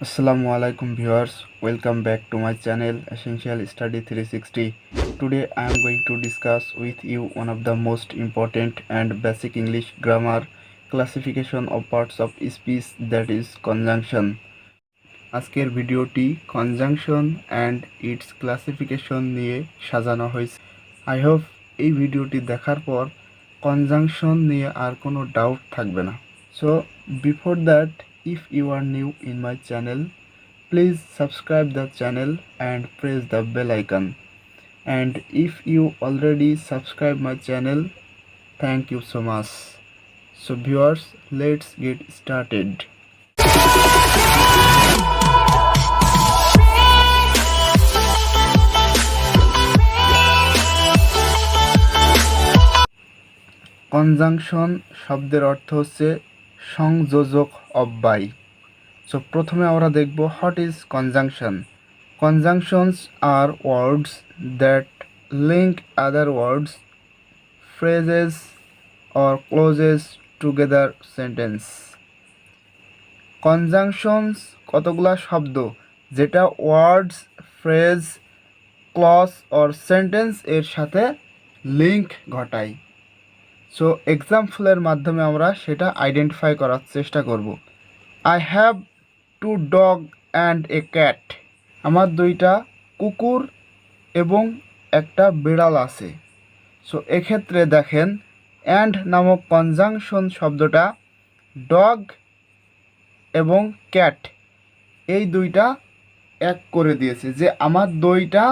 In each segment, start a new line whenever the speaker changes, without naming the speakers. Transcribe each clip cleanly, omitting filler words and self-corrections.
Assalamualaikum viewers, welcome back to my channel Essential Study 360. Today I am going to discuss with you one of the most important and basic English grammar classification of parts of speech, that is conjunction. আজকের ভিডিওটি conjunction and its classification নিয়ে সাজানো হয়েছে। I hope এই ভিডিওটি দেখার পর conjunction নিয়ে আর কোনো ডাউট থাকবে না। So before that, if you are new in my channel, please subscribe the channel and press the bell icon. And if you already subscribe my channel, thank you so much. So viewers, let's get started. Conjunction শব্দের অর্থ হচ্ছে সংযোজক অব্যয়। So প্রথমে আমরা দেখব what is conjunction. Conjunctions are words that link other words, phrases or clauses together sentence. Conjunctions কতগুলা শব্দ যেটা words, phrase, clause or sentence এর সাথে লিঙ্ক ঘটায়। সো এক্সাম্পলের মাধ্যমে আমরা সেটা আইডেন্টিফাই করার চেষ্টা করব। I have to dog and a cat. আমার দুইটা কুকুর এবং একটা বিড়াল আছে। সো এক্ষেত্রে দেখেন অ্যান্ড নামক কনজাংশন শব্দটা ডগ এবং ক্যাট এই দুইটা এক করে দিয়েছে, যে আমার দুইটা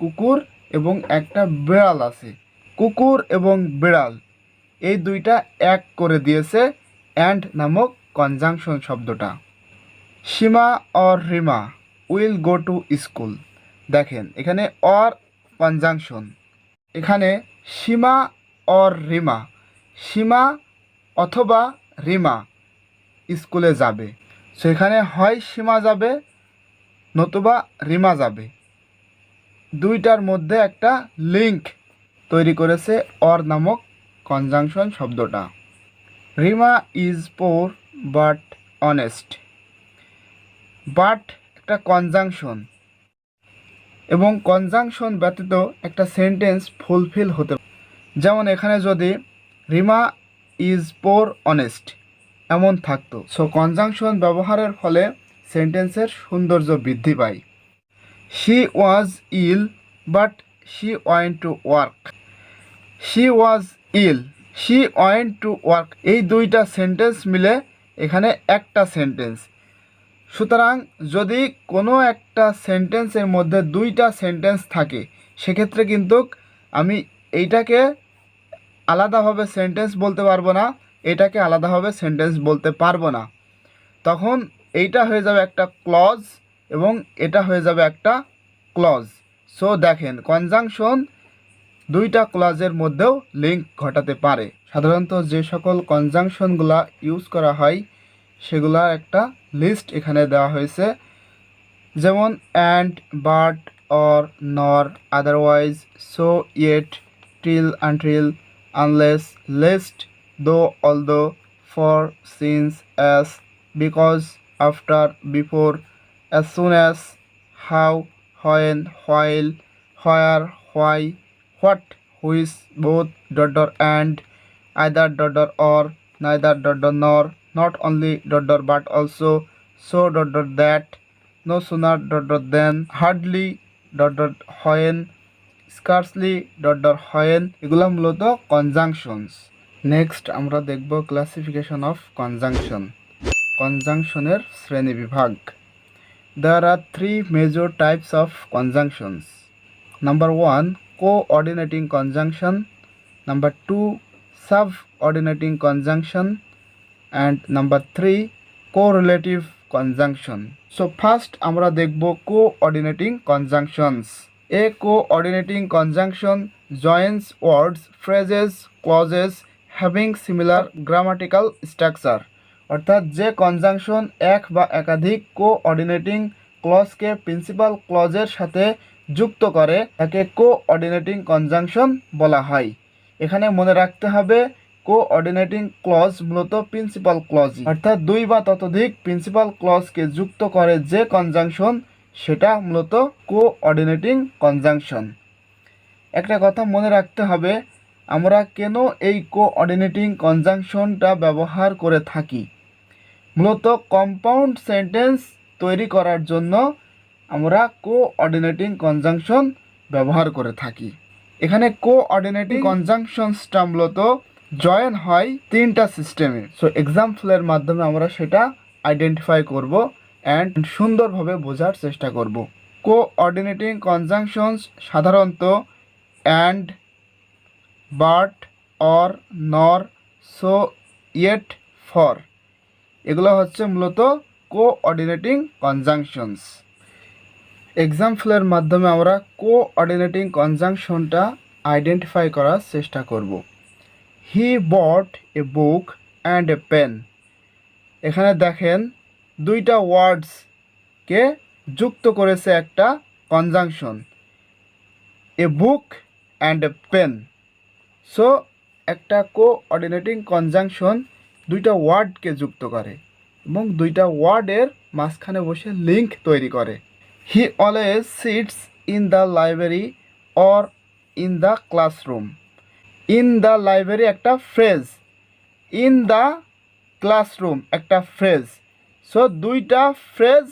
কুকুর এবং একটা বিড়াল আছে। কুকুর এবং বিড়াল এই দুইটা এক করে দিয়েছে অ্যান্ড নামক কনজাংশন শব্দটা। Seema or Rima will go to school. দেখেন এখানে অর কনজাংশন, এখানে সীমা অর রিমা, সীমা অথবা রিমা স্কুলে যাবে। সো এখানে হয় সীমা যাবে নতুবা রিমা যাবে, দুইটার মধ্যে একটা লিঙ্ক তৈরি করেছে অর নামক কনজাংশন শব্দটা। Rima is poor but honest. But একটা কনজাংশন এবং কনজাংশন ব্যতীত একটা সেন্টেন্স ফুলফিল হতে, যেমন এখানে যদি রিমা ইজ পোর অনেস্ট এমন থাকতো। সো কনজাংশন ব্যবহারের ফলে সেন্টেন্সের সৌন্দর্য বৃদ্ধি পায়। She was ill but she went to work. She was ill, she went to work, এই দুইটা সেন্টেন্স মিলে এখানে একটা সেন্টেন্স। সুতরাং যদি কোনো একটা সেন্টেন্সের মধ্যে দুইটা সেন্টেন্স থাকে সেক্ষেত্রে কিন্তু আমি এইটাকে আলাদাভাবে সেন্টেন্স বলতে পারবো না, এটাকে আলাদাভাবে সেন্টেন্স বলতে পারবো না। তখন এইটা হয়ে যাবে একটা ক্লজ এবং এটা হয়ে যাবে একটা ক্লজ। সো দেখেন কনজাংশন দুইটা ক্লজের মধ্যেও লিঙ্ক ঘটাতে পারে। সাধারণত যে সকল কনজাংশনগুলা ইউজ করা হয় সেগুলার একটা লিস্ট এখানে দেওয়া হয়েছে, যেমন and, but, or, nor, otherwise, so, yet, till, until, unless, lest, though, although, for, since, as, because, after, before, as soon as, how, when, while, where, why, what, which, both, dot dot and, either dot dot or, neither dot dot nor, not only dot dot but also, so dot dot that, no sooner dot dot than, hardly dot dot when, scarcely dot dot when, এগুলা মূলত conjunctions. Next আমরা দেখব classification of conjunction, কনজাংশনের শ্রেণী বিভাগ। There are three major types of conjunctions. Number 1, co-ordinating conjunction. Number 2, subordinating conjunction, and number 3, correlative conjunction. So first আমরা দেখব coordinating conjunctions. A coordinating conjunction joins words, phrases, clauses having similar grammatical structure. অর্থাৎ যে conjunction এক বা একাধিক coordinating ক্লজকে principal ক্লজের সাথে যুক্ত করে তাকে কোঅর্ডিনেটিং কনজাংশন বলা হয়। এখানে মনে রাখতে হবে কোঅর্ডিনেটিং ক্লজ মূলত প্রিন্সিপাল ক্লজ, অর্থাৎ দুই বা ততোধিক প্রিন্সিপাল ক্লজকে যুক্ত করে যে কনজাংশন সেটা মূলত কোঅর্ডিনেটিং কনজাংশন। একটা কথা মনে রাখতে হবে, আমরা কেন এই কোঅর্ডিনেটিং কনজাংশনটা ব্যবহার করে থাকি। মূলত কম্পাউন্ড সেন্টেন্স তৈরি করার জন্য আমরা কোঅর্ডিনেটিং কনজাংশন ব্যবহার করে থাকি। এখানে কোঅর্ডিনেটিং কনজাংশনসটা মূলত জয়েন হয় তিনটা সিস্টেমে। সো এক্সাম্পলের মাধ্যমে আমরা সেটা আইডেন্টিফাই করব অ্যান্ড সুন্দরভাবে বোঝার চেষ্টা করব। কোঅর্ডিনেটিং কনজাংশনস সাধারণত অ্যান্ড, বাট, অর, নর, সো, ইয়েট, ফর, এগুলো হচ্ছে মূলত কোঅর্ডিনেটিং কনজাংশনস। এক্সাম্পলের মাধ্যমে আমরা কোঅর্ডিনেটিং কনজাংশনটা আইডেন্টিফাই করার চেষ্টা করব। He bought a book and a pen. এখানে দেখেন দুইটা ওয়ার্ডসকে যুক্ত করেছে একটা conjunction, a book and a pen. So একটা কোঅর্ডিনেটিং কনজাংশন দুইটা ওয়ার্ডকে যুক্ত করে এবং দুইটা ওয়ার্ডের মাঝখানে বসে লিঙ্ক তৈরি করে। He always sits in the library or in the classroom. In the library একটা ফ্রেজ, ইন দ্য ক্লাসরুম একটা ফ্রেজ। সো দুইটা ফ্রেজ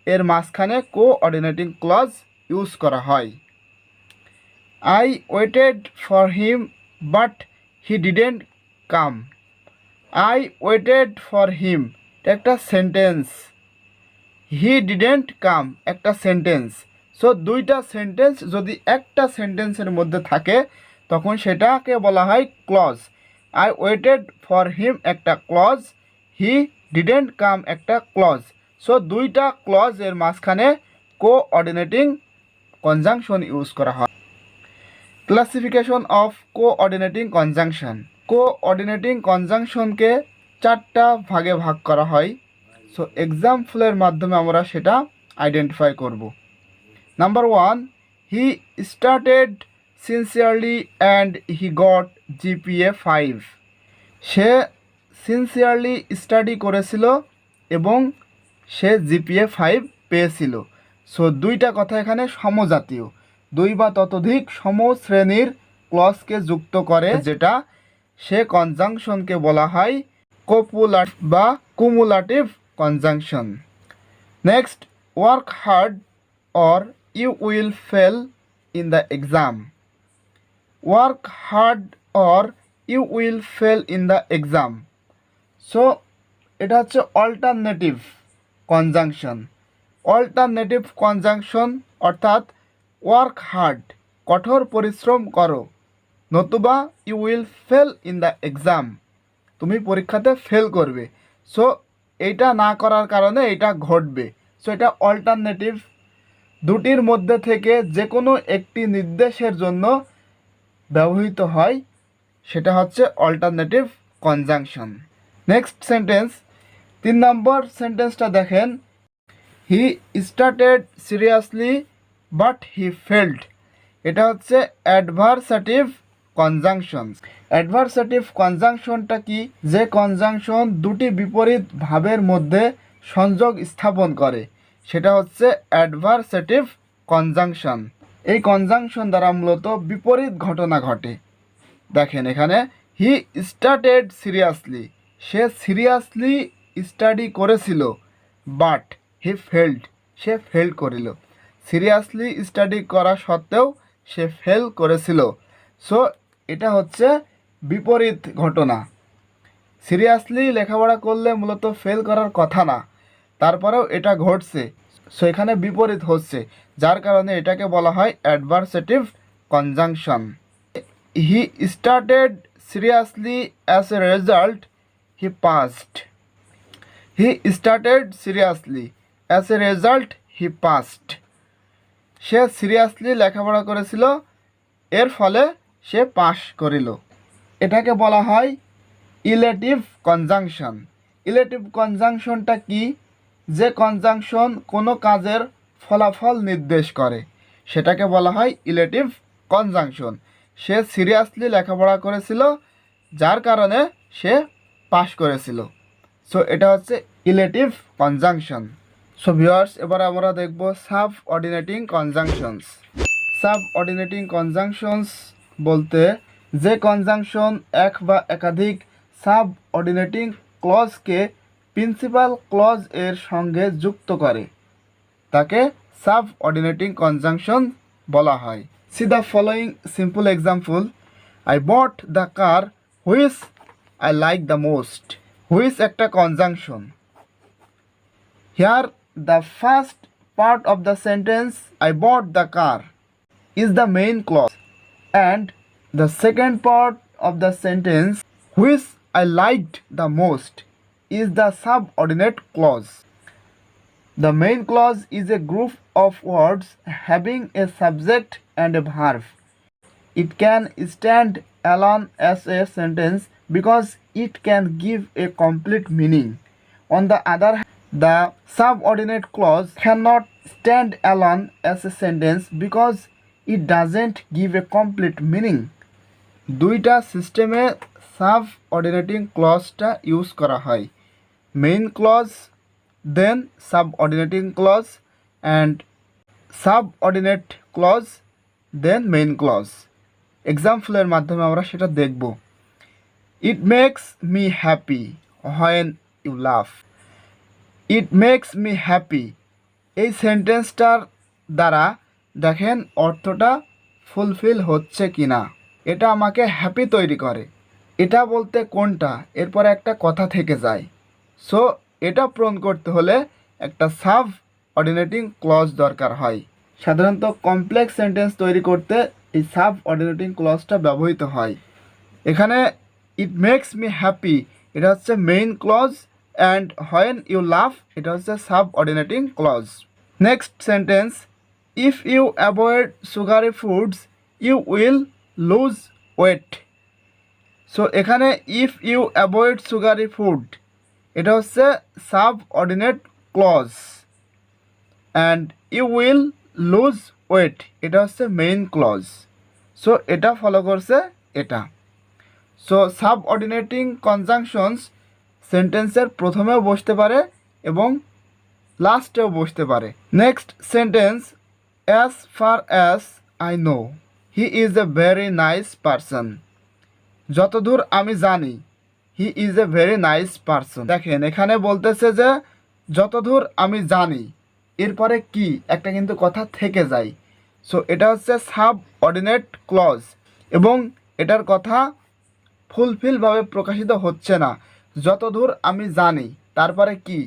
এর মাঝখানে কোঅর্ডিনেটিং ক্লজ ইউজ করা হয়। I waited for him but he didn't come. I waited for him একটা sentence, he didn't কাম একটা sentence. So দুইটা সেন্টেন্স যদি একটা সেন্টেন্সের মধ্যে থাকে তখন সেটাকে বলা হয় clause. I waited for him একটা ক্লজ, হি ডিডেন্ট কাম একটা ক্লজ। সো দুইটা ক্লজ এর মাঝখানে কোঅর্ডিনেটিং কনজাংশন ইউজ করা হয়। Classification of coordinating conjunction. Coordinating কনজাংশনকে চারটা ভাগে ভাগ করা হয়। সো এক্সাম্পলের মাধ্যমে আমরা সেটা আইডেন্টিফাই করব। Number 1, he started sincerely and he got GPA 5। Say sincerely study করেছিল এবং সে জিপিএ 5 পেয়েছিল। সো দুইটা কথা এখানে সমজাতীয়, দুই বা ততোধিক সমশ্রেণীর ক্লজকে যুক্ত করে যেটা সে কনজাংশনকে বলা হয় কোপুলাটিভ বা cumulative conjunction. Next, work hard or you will fail in the exam. Work hard or you will fail in the exam. So এটা হচ্ছে অল্টারনেটিভ কনজাংশন। অল্টারনেটিভ কনজাংশন অর্থাৎ ওয়ার্ক হার্ড কঠোর পরিশ্রম করো, নতুবা you will fail in the exam তুমি পরীক্ষাতে fail করবে। সো এইটা না করার কারণে এটা ঘটবে। সো এটা অল্টারনেটিভ, দুটির মধ্যে থেকে যে কোনো একটি নির্দেশের জন্য ব্যবহৃত হয়, সেটা হচ্ছে অল্টারনেটিভ কনজাংশন। নেক্সট সেন্টেন্স, 3 নম্বর সেন্টেন্সটা দেখেন, he started seriously but he failed. এটা হচ্ছে অ্যাডভার্সেটিভ কনজাংশন। অ্যাডভার্সেটিভ কনজাংশনটা কি? যে কনজাংশন দুটি বিপরীত ভাবের মধ্যে সংযোগ স্থাপন করে, সেটা হচ্ছে অ্যাডভার্সেটিভ কনজাংশন। এই কনজাংশন দ্বারা মূলত বিপরীত ঘটনা ঘটে। দেখেন এখানে হি স্টার্টেড সিরিয়াসলি, সে সিরিয়াসলি স্টাডি করেছিল, বাট হি ফেল্ড, সে ফেল করিল। সিরিয়াসলি স্টাডি করা সত্ত্বেও সে ফেল করেছিল। সো এটা হচ্ছে বিপরীত ঘটনা। সিরিয়াসলি লেখাপড়া করলে মূলত ফেল করার কথা না, তারপরেও এটা ঘটছে। সো এখানে বিপরীত হচ্ছে, যার কারণে এটাকে বলা হয় adversative conjunction. He started seriously as a result he passed. He started seriously as a result he passed. Say seriously লেখাপড়া করেছিল, এর ফলে সে পাস করিল। এটাকে বলা হয় ইলেটিভ কনজাংশন। ইলেটিভ কনজাংশনটা কি? যে কনজাংশন কোনো কাজের ফলাফল নির্দেশ করে, সেটাকে বলা হয় ইলেটিভ কনজাংশন। সে সিরিয়াসলি লেখাপড়া করেছিল, যার কারণে সে পাশ করেছিল। সো এটা হচ্ছে ইলেটিভ কনজাংশন। সো ভিউয়ার্স, এবার আমরা দেখব সাবঅর্ডিনেটিং কনজাংশনস। সাবঅর্ডিনেটিং কনজাংশনস বলতে যে কনজাংশন এক বা একাধিক সাবঅর্ডিনেটিং ক্লজকে প্রিন্সিপাল ক্লজ এর সঙ্গে যুক্ত করে তাকে সাবঅর্ডিনেটিং কনজাংশন বলা হয়। C the following simple example: I bought the car which I like the most. Which একটা conjunction. Here the first part of the sentence I bought the car is the main clause and the second part of the sentence which I liked the most is the subordinate clause. The main clause is a group of words having a subject and a verb. It can stand alone as a sentence because it can give a complete meaning. On the other hand, the subordinate clause cannot stand alone as a sentence because it doesn't give a complete meaning. দুইটা সিস্টেমে subordinating ক্লজটা use করা হয়। Main clause, then subordinating clause, and subordinate clause, then main clause. এক্সাম্পলের মাধ্যমে আমরা সেটা দেখব। It makes me happy when you love. It makes me happy, এই সেন্টেন্সটার দ্বারা দেখেন অর্থটা ফুলফিল হচ্ছে কি না। এটা আমাকে হ্যাপি তৈরি করে। এটা বলতে কোনটা, এরপরে একটা কথা থেকে যায়। সো এটা পূরণ করতে হলে একটা সাবঅর্ডিনেটিং ক্লজ দরকার হয়। সাধারণত কমপ্লেক্স সেন্টেন্স তৈরি করতে এই সাবঅর্ডিনেটিং ক্লজটা ব্যবহৃত হয়। এখানে ইট মেক্স মি হ্যাপি এটা হচ্ছে main clause, and when you love এটা হচ্ছে subordinating clause. Next sentence: if you avoid sugary foods you will lose weight. So এখানে if you avoid sugary food এটা হচ্ছে subordinate clause, and you will lose weight এটা হচ্ছে main clause. So এটা follow করছে এটা। সো সাবঅর্ডিনেটিং কনজাংশনস সেন্টেন্সের প্রথমেও বসতে পারে এবং লাস্টেও বসতে পারে। Next sentence: as far as I know he is a very nice person. যতদূর আমি জানি he is a very nice person. দেখেন এখানে বলতেছে যে যতদূর আমি জানি, এরপরে কি একটা কিন্তু কথা থেকে যায়। সো এটা হচ্ছে সাবঅর্ডিনেট ক্লজ এবং এটার কথা ফুলফিলভাবে প্রকাশিত হচ্ছে না। যতদূর আমি জানি, তারপরে কি,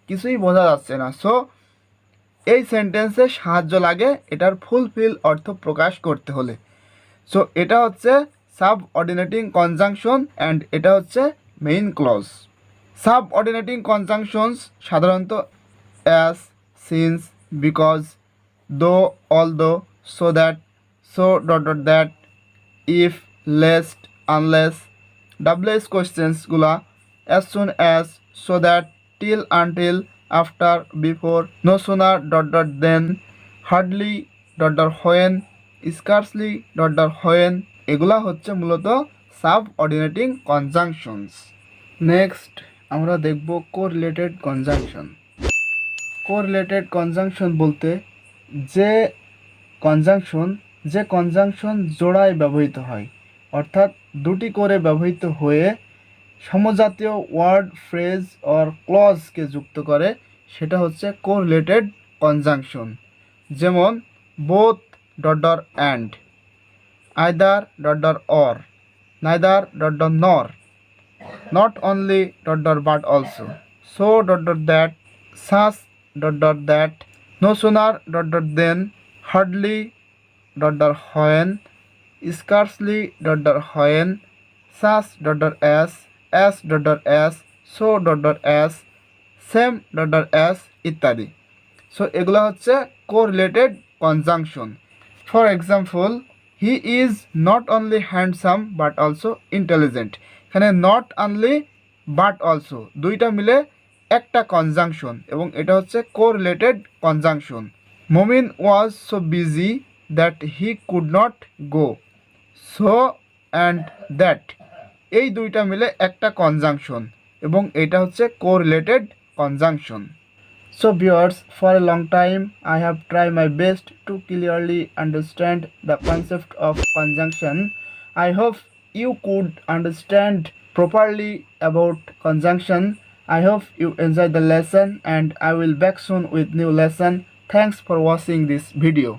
কিছুই বোঝা যাচ্ছে না। সো এই সেন্টেন্সে সাহায্য লাগে এটার ফুলফিল অর্থ প্রকাশ করতে হলে। সো এটা হচ্ছে সাবঅর্ডিনেটিং কনজাংশন, অ্যান্ড এটা হচ্ছে মেইন ক্লজ। সাবঅর্ডিনেটিং কনজাংশনস সাধারণত as, since, because, though, although, so that, so dot dot that, if, lest, unless, ডাবলএস কোয়েশ্চেন্সগুলা as soon as, so that, till, until, after, before, no sooner dot dot than, hardly dot dot when, scarcely dot dot when, এগুলা হচ্ছে মূলত subordinating conjunctions. Next আমরা দেখব correlated conjunction. Correlated conjunction বলতে যে conjunction জোড়ায় ব্যবহৃত হয়, অর্থাৎ দুটি করে ব্যবহৃত হয়ে সমজাতীয় ওয়ার্ড, ফ্রেজ অর ক্লজকে যুক্ত করে, সেটা হচ্ছে কোরিলেটেড কনজাংশন। যেমন both dot dot and, either dot dot or, neither dot dot নর, not only dot dot but also, so dot dot that, such dot dot that, no sooner dot dot then, hardly dot dot when, scarcely dot dot when, such dot dot as dot dot as, so dot dot as, same dot dot as ইত্যাদি। So এগুলো হচ্ছে correlated conjunction. For example, he is not only handsome but also intelligent. এখানে not only but also দুইটা মিলে একটা conjunction এবং এটা হচ্ছে correlated conjunction. Momin was so busy that he could not go, so and that এই দুইটা মিলে একটা কনজাংশন এবং এটা হচ্ছে correlated conjunction. So viewers, for a long time I have tried my best to clearly understand the concept of conjunction. I hope you could understand properly about conjunction. I hope you enjoyed the lesson and I will back soon with new lesson. Thanks for watching this video.